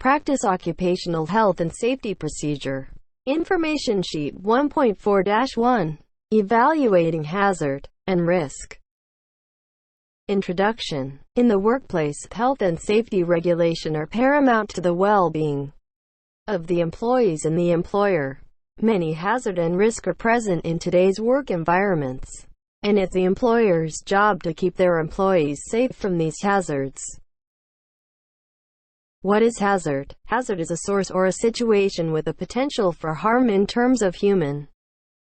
Practice Occupational Health and Safety Procedure. Information Sheet 1.4-1. Evaluating Hazard and Risk. Introduction. In the workplace, health and safety regulation are paramount to the well-being of the employees and the employer. Many hazard and risk are present in today's work environments, and it's the employer's job to keep their employees safe from these hazards. What is hazard? Hazard is a source or a situation with a potential for harm in terms of human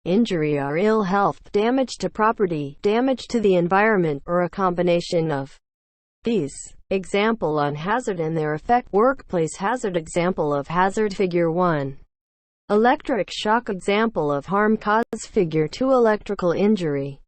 injury or ill health, damage to property, damage to the environment, or a combination of these. Example on hazard and their effect. Workplace hazard. Example of hazard. Figure 1. Electric shock. Example of harm caused. Figure 2. Electrical injury.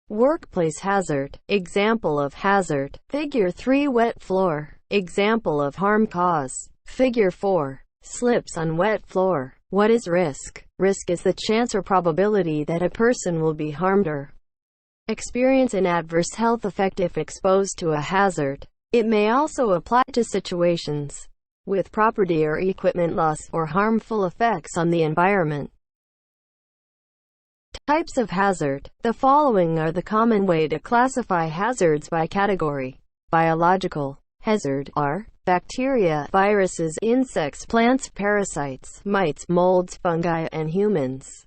Workplace hazard. Example of hazard. Figure 3. Wet floor. Example of harm cause. Figure 4. Slips on wet floor. What is risk? Risk is the chance or probability that a person will be harmed or experience an adverse health effect if exposed to a hazard. It may also apply to situations with property or equipment loss or harmful effects on the environment. Types of hazard. The following are the common way to classify hazards by category. Biological hazard are bacteria, viruses, insects, plants, parasites, mites, molds, fungi, and humans,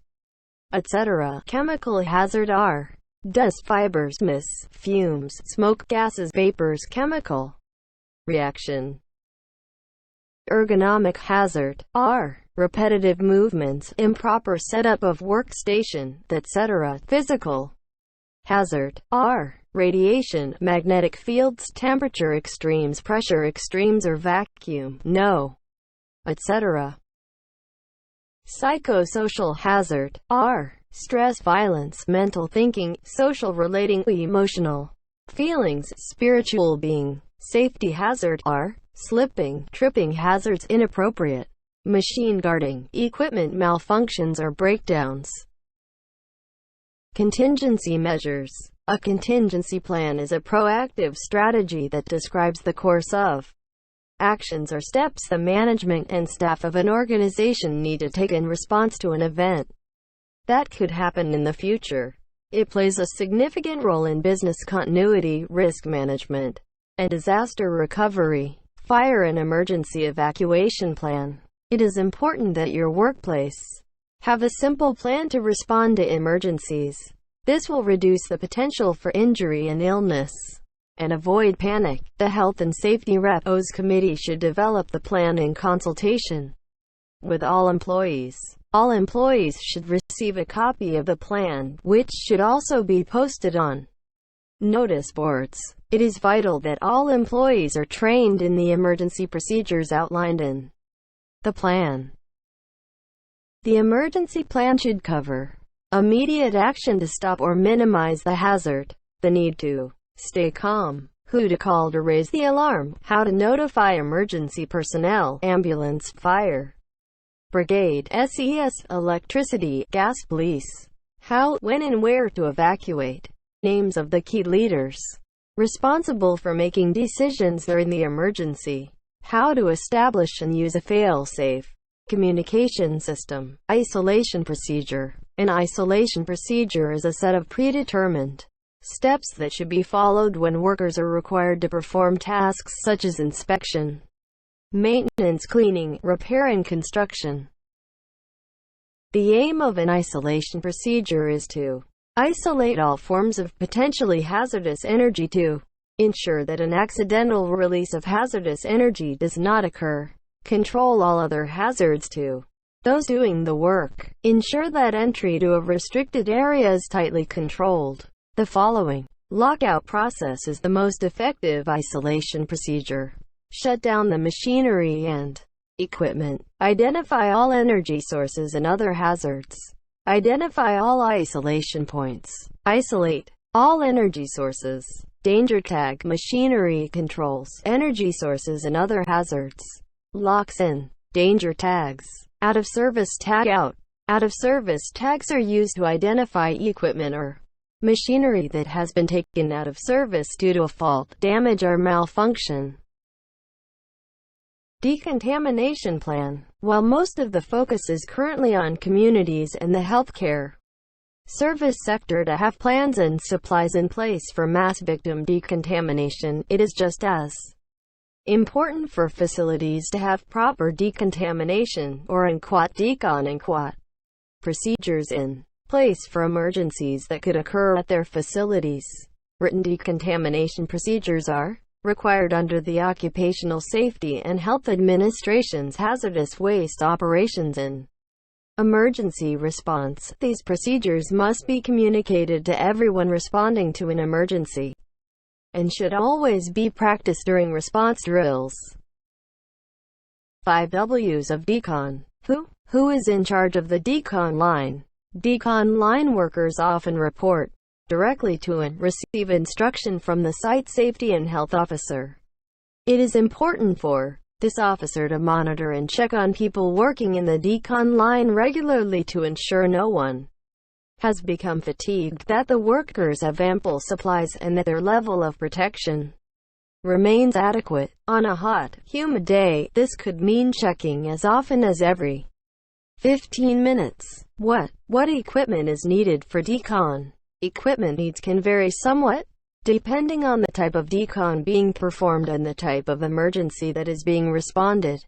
etc. Chemical hazard are dust, fibers, mists, fumes, smoke, gases, vapors, chemical reaction. Ergonomic hazard are repetitive movements, improper setup of workstation, etc. Physical hazard are radiation, magnetic fields, temperature extremes, pressure extremes or vacuum, etc. Psychosocial hazard are stress, violence, mental thinking, social relating, emotional feelings, spiritual being. Safety hazard are slipping, tripping hazards, inappropriate machine guarding, equipment malfunctions or breakdowns. Contingency measures. A contingency plan is a proactive strategy that describes the course of actions or steps the management and staff of an organization need to take in response to an event that could happen in the future. It plays a significant role in business continuity, risk management, and disaster recovery. Fire and emergency evacuation plan. It is important that your workplace have a simple plan to respond to emergencies. This will reduce the potential for injury and illness and avoid panic. The Health and Safety Repos Committee should develop the plan in consultation with all employees. All employees should receive a copy of the plan, which should also be posted on notice boards. It is vital that all employees are trained in the emergency procedures outlined in the plan. The emergency plan should cover immediate action to stop or minimize the hazard, the need to stay calm, who to call to raise the alarm, how to notify emergency personnel, ambulance, fire brigade, SES, electricity, gas, police, how, when and where to evacuate, names of the key leaders responsible for making decisions during the emergency, how to establish and use a fail-safe communication system. Isolation procedure. An isolation procedure is a set of predetermined steps that should be followed when workers are required to perform tasks such as inspection, maintenance, cleaning, repair, and construction. The aim of an isolation procedure is to isolate all forms of potentially hazardous energy to ensure that an accidental release of hazardous energy does not occur. Control all other hazards to those doing the work. Ensure that entry to a restricted area is tightly controlled. The following lockout process is the most effective isolation procedure. Shut down the machinery and equipment. Identify all energy sources and other hazards. Identify all isolation points. Isolate all energy sources. Danger tag machinery controls, energy sources and other hazards. Locks in. Danger tags. Out of service tag out. Out of service tags are used to identify equipment or machinery that has been taken out of service due to a fault, damage or malfunction. Decontamination Plan. While most of the focus is currently on communities and the healthcare service sector to have plans and supplies in place for mass victim decontamination, it is just as important for facilities to have proper decontamination, or Decon procedures in place for emergencies that could occur at their facilities. Written decontamination procedures are required under the Occupational Safety and Health Administration's Hazardous Waste Operations and Emergency Response. These procedures must be communicated to everyone responding to an emergency and should always be practiced during response drills. 5 Ws of Decon. Who is in charge of the decon line? Decon line workers often report directly to and receive instruction from the Site Safety and Health Officer. It is important for this officer to monitor and check on people working in the decon line regularly to ensure no one has become fatigued, that the workers have ample supplies, and that their level of protection remains adequate. On a hot, humid day, this could mean checking as often as every 15 minutes. What equipment is needed for decon? Equipment needs can vary somewhat, depending on the type of decon being performed and the type of emergency that is being responded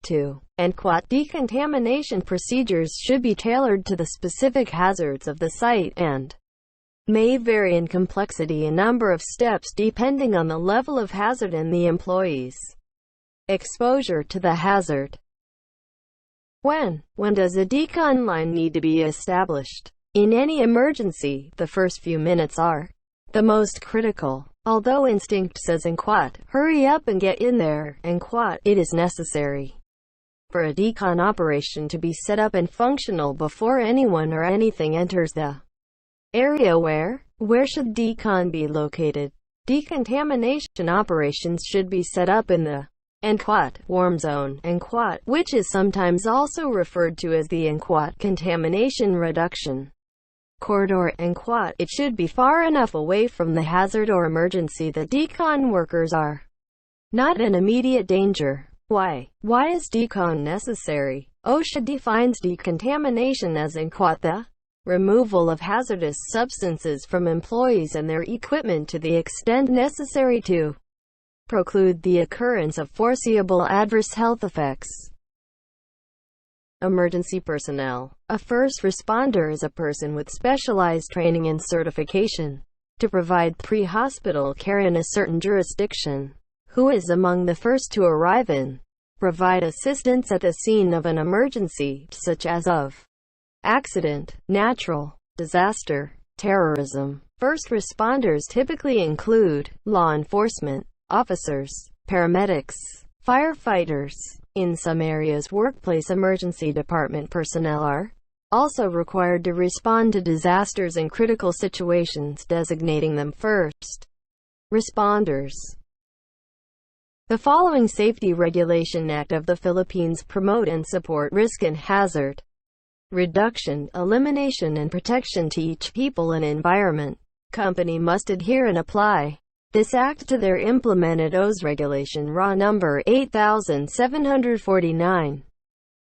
to. And decontamination procedures should be tailored to the specific hazards of the site and may vary in complexity and number of steps depending on the level of hazard and the employee's exposure to the hazard. When does a decon line need to be established? In any emergency, the first few minutes are the most critical. Although instinct says hurry up and get in there, it is necessary for a decon operation to be set up and functional before anyone or anything enters the area. Where should decon be located? Decontamination operations should be set up in the warm zone, which is sometimes also referred to as the contamination reduction corridor. It should be far enough away from the hazard or emergency that decon workers are not in immediate danger. Why is decon necessary? OSHA defines decontamination as the removal of hazardous substances from employees and their equipment to the extent necessary to preclude the occurrence of foreseeable adverse health effects. Emergency personnel. A first responder is a person with specialized training and certification to provide pre-hospital care in a certain jurisdiction, who is among the first to arrive and provide assistance at the scene of an emergency, such as of accident, natural disaster, terrorism. First responders typically include law enforcement officers, paramedics, firefighters. In some areas, workplace emergency department personnel are also required to respond to disasters and critical situations, designating them first responders. The following Safety Regulation Act of the Philippines promote and support risk and hazard reduction, elimination and protection to each people and environment. Company must adhere and apply this act to their implemented OS Regulation RA number 8749.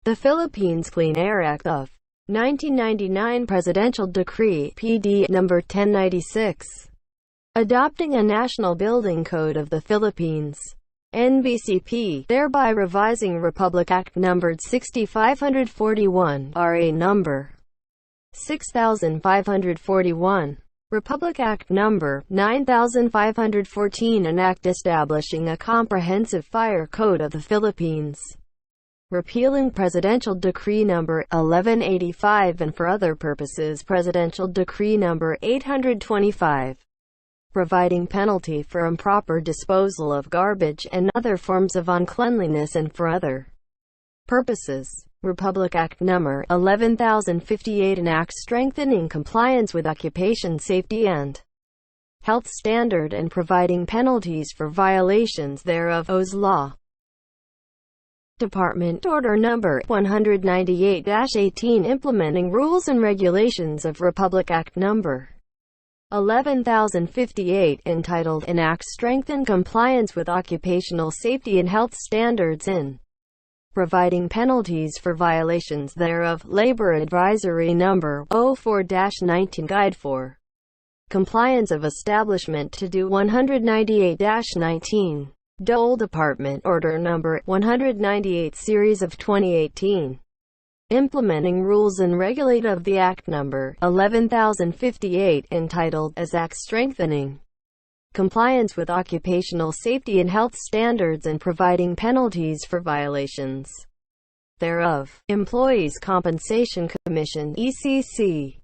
The Philippines Clean Air Act of 1999 Presidential Decree PD number 1096. Adopting a National Building Code of the Philippines, NBCP, thereby revising Republic Act numbered 6541, RA number 6541. Republic Act number 9514, an act establishing a comprehensive fire code of the Philippines, repealing Presidential Decree number 1185 and for other purposes Presidential Decree number 825, providing penalty for improper disposal of garbage and other forms of uncleanliness and for other purposes. Republic Act number 11058, an act strengthening compliance with occupation safety and health standard and providing penalties for violations thereof. OS Law. Department Order number 198-18, implementing rules and regulations of Republic Act number 11,058 entitled An Act Strengthen Compliance with Occupational Safety and Health Standards in Providing Penalties for Violations thereof. Labor Advisory Number 04-19 Guide for Compliance of Establishment to Do 198-19. Dole Department Order Number 198 Series of 2018. Implementing Rules and Regulate of the Act Number 11,058 entitled As Act Strengthening Compliance with Occupational Safety and Health Standards and Providing Penalties for Violations thereof. Employees Compensation Commission (ECC).